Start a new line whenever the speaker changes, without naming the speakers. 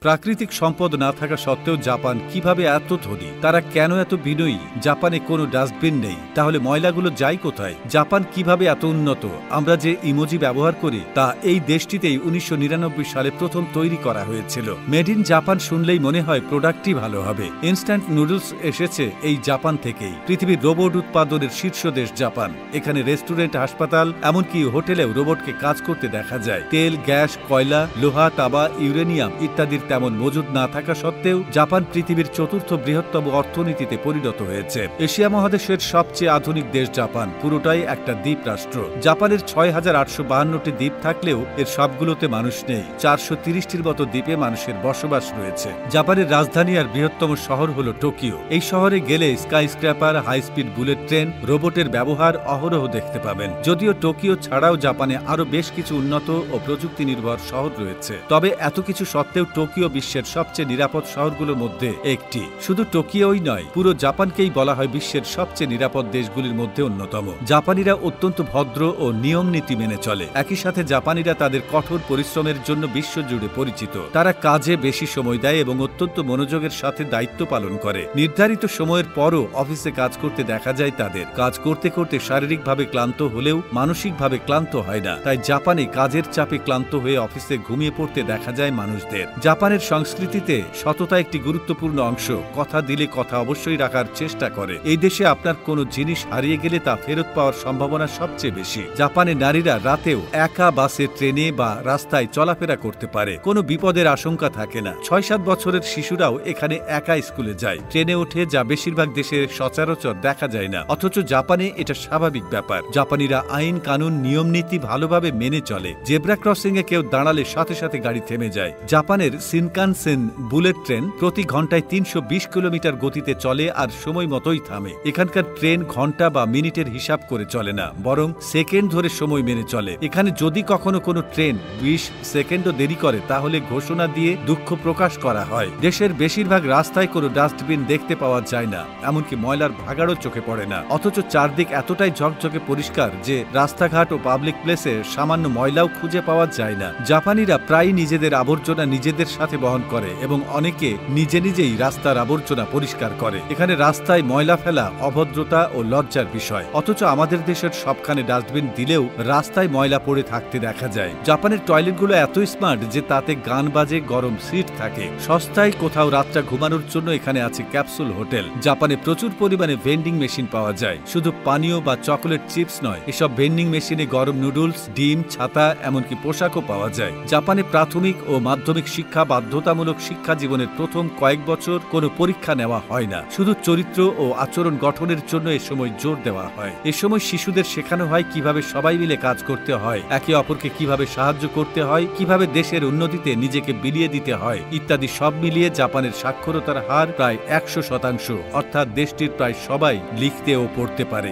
প্রাকৃতিক সম্পদ না থাকা সত্ত্বেও জাপান কিভাবে এত ধনী? তারা কেন এত বিনয়ী? জাপানে কোনো ডাস্টবিন নেই, তাহলে ময়লাগুলো যায় কোথায়? জাপান কিভাবে এত উন্নত? আমরা যে ইমোজি ব্যবহার করি তা এই দেশটিতেই 1999 সালে প্রথম তৈরি করা হয়েছিল। মেড ইন জাপান শুনলেই মনে হয় প্রোডাক্টই ভালো হবে। ইনস্ট্যান্ট নুডলস এসেছে এই জাপান থেকেই। পৃথিবীর রোবট উৎপাদনের শীর্ষ দেশ জাপান। এখানে রেস্টুরেন্ট, হাসপাতাল, এমনকি হোটেলেও রোবটকে কাজ করতে দেখা যায়। তেল, গ্যাস, কয়লা, লোহা, তামা, ইউরেনিয়াম ইত্যাদির তেমন মজুদ না থাকা সত্ত্বেও জাপান পৃথিবীর চতুর্থ বৃহত্তম অর্থনীতিতে পরিণত হয়েছে। এশিয়া মহাদেশের সবচেয়ে আধুনিক দেশ জাপান, পুরোটাই একটা দ্বীপ রাষ্ট্র। জাপানের ৬,৮৫২টি দ্বীপ থাকলেও এর সবগুলোতে মানুষ নেই। ৪৩০টির মতো দ্বীপে মানুষের বসবাস রয়েছে। জাপানের রাজধানী আর বৃহত্তম শহর হল টোকিও। এই শহরে গেলে skyscraper, high speed bullet train, রোবটের ব্যবহার অহরহ দেখতে পাবেন। যদিও টোকিও ছাড়াও জাপানে আরো বেশ কিছু উন্নত ও প্রযুক্তি নির্ভর শহর রয়েছে, তবে এত কিছু সত্ত্বেও টোকিও বিশ্বের সবচেয়ে নিরাপদ শহরগুলোর মধ্যে একটি। শুধু টোকিওই নয়, পুরো জাপানকেই বলা হয় বিশ্বের সবচেয়ে নিরাপদ দেশগুলির মধ্যে অন্যতম। জাপানিরা অত্যন্ত ভদ্র ও নিয়ম নীতি মেনে চলে। একই সাথে জাপানিরা তাদের কঠোর পরিশ্রমের জন্য বিশ্বজুড়ে পরিচিত। তারা কাজে বেশি সময় দেয় এবং অত্যন্ত মনোযোগের সাথে দায়িত্ব পালন করে। নির্ধারিত সময়ের পরও অফিসে কাজ করতে দেখা যায় তাদের। কাজ করতে করতে শারীরিকভাবে ক্লান্ত হলেও মানসিকভাবে ক্লান্ত হয় না। তাই জাপানে কাজের চাপে ক্লান্ত হয়ে অফিসে ঘুমিয়ে পড়তে দেখা যায় মানুষদের। জাপানের সংস্কৃতিতে সততা একটি গুরুত্বপূর্ণ অংশ। কথা দিলে কথা অবশ্যই রাখার চেষ্টা করে। এই দেশে আপনার কোনো জিনিস হারিয়ে গেলে তা ফেরত পাওয়ার সম্ভাবনা সবচেয়ে বেশি। জাপানে নারীরা রাতেও একা বাসে, ট্রেনে বা রাস্তায় চলাফেরা করতে পারে। কোনো বিপদের আশঙ্কা থাকে না। ৬-৭ বছরের শিশুরাও এখানে একা স্কুলে যায়, ট্রেনে ওঠে, যা বেশিরভাগ দেশে সচরাচর দেখা যায় না। অথচ জাপানে এটা স্বাভাবিক ব্যাপার। জাপানিরা আইন কানুন, নিয়ম নীতি ভালোভাবে মেনে চলে। জেব্রা ক্রসিং এ কেউ দাঁড়ালে সাথে সাথে গাড়ি থেমে যায়। জাপানের শিনকানসেন বুলেট ট্রেন প্রতি ঘন্টায় ৩২০ কিলোমিটার গতিতে চলে আর সময় মতোই থামে। এখানকার ট্রেন ঘন্টা বা মিনিটের হিসাব করে চলে না, বরং সেকেন্ড ধরে সময় মেনে চলে। এখানে যদি কখনো কোনো ট্রেন ২০ সেকেন্ডও দেরি করে তাহলে ঘোষণা দিয়ে দুঃখ প্রকাশ করা হয়। দেশের বেশিরভাগ রাস্তায় কোনো ডাস্টবিন দেখতে পাওয়া যায় না, এমনকি ময়লার ভাগাড়ও চোখে পড়ে না। অথচ চারদিক এতটাই ঝকঝকে পরিষ্কার যে রাস্তাঘাট ও পাবলিক প্লেসে সামান্য ময়লাও খুঁজে পাওয়া যায় না। জাপানিরা প্রায় নিজেদের আবর্জনা নিজেদের সাথে বহন করে এবং অনেকে নিজে নিজেই রাস্তার আবর্জনা পরিষ্কার করে। এখানে রাস্তায় ময়লা ফেলা অভদ্রতা ও লজ্জার বিষয়। অথচ আমাদের দেশের সবখানে ডাস্টবিন দিলেও রাস্তায় ময়লা পড়ে থাকতে দেখা যায়। জাপানের টয়লেটগুলো এত স্মার্ট যে তাতে গান বাজে, গরম সিট থাকে। সস্তায় কোথাও রাতটা ঘুমানোর জন্য এখানে আছে ক্যাপসুল হোটেল। জাপানে প্রচুর পরিমাণে ভেন্ডিং মেশিন পাওয়া যায়। শুধু পানীয় বা চকোলেট চিপস নয়, এসব ভেন্ডিং মেশিনে গরম নুডলস, ডিম, ছাতা, এমনকি পোশাকও পাওয়া যায়। জাপানে প্রাথমিক ও মাধ্যমিক শিক্ষা বাধ্যতামূলক। শিক্ষা জীবনের প্রথম কয়েক বছর কোনো পরীক্ষা নেওয়া হয় না, শুধু চরিত্র ও আচরণ গঠনের জন্য এ সময় জোর দেওয়া হয়। এ সময় শিশুদের শেখানো হয় কিভাবে সবাই মিলে কাজ করতে হয়, একে অপরকে কিভাবে সাহায্য করতে হয়, কিভাবে দেশের উন্নতিতে নিজেকে বিলিয়ে দিতে হয় ইত্যাদি। সব মিলিয়ে জাপানের সাক্ষরতার হার প্রায় ১০০%, অর্থাৎ দেশটির প্রায় সবাই লিখতে ও পড়তে পারে।